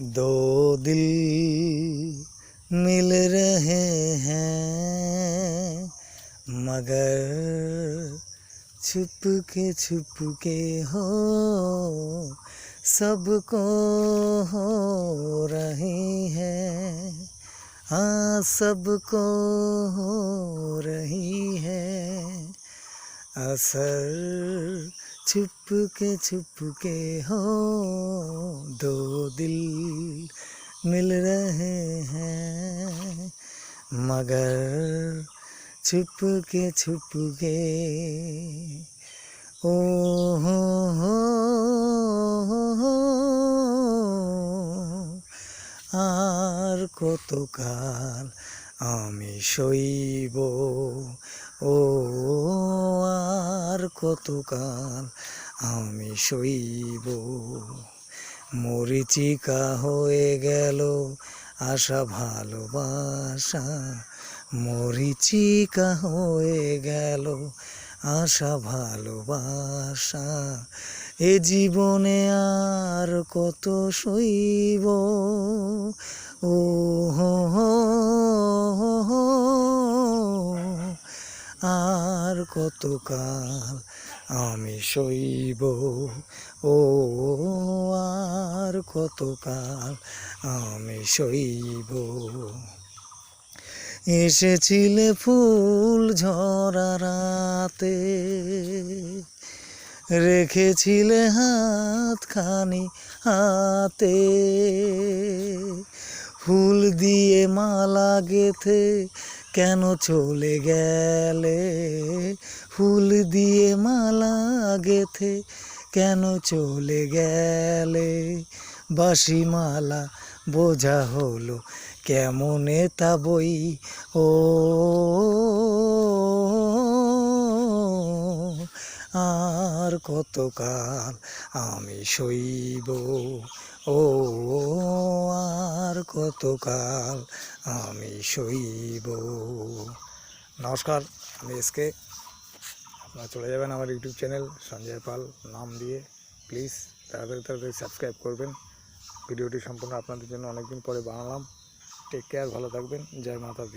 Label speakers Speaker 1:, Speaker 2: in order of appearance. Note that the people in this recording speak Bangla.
Speaker 1: दो दिल मिल रहे हैं मगर छुप के हो सबको हो रही है। हाँ सबको हो रही है असर छुप के हो दो दिल मिल रहे हैं मगर छुप के ओ हो আর কতকাল আমি সইব ও আর কতকাল আমি সইব মরীচিকা হয়ে গেল আশা ভালোবাসা মরীচিকা হয়ে গেল আশা ভালোবাসা এ জীবনে আর কত সইব ও হো হো আর কতকাল আমি সইব ও আর কতকাল আমি সইব। এসেছিলে ফুল ঝরা রাতে রেখেছিলে হাতখানি হাতে ফুল দিয়ে মালা গেথে কেন চলে গেলে ফুল দিয়ে মালা গেথে কেন চলে গেলে বাঁশি মালা বোঝা হলো কেমনে তা বই ও আর কতকাল আমি সইব ও আর কতকাল আমি সইব। নমস্কার, আমি এসকে। আপনারা চলে যাবেন আমার ইউটিউব চ্যানেল সঞ্জয় পাল নাম দিয়ে। প্লিজ তাড়াতাড়ি সাবস্ক্রাইব করবেন। ভিডিওটি সম্পূর্ণ আপনাদের জন্য অনেকদিন পরে বানালাম। টেক কেয়ার, ভালো থাকবেন। জয় মাতা দি।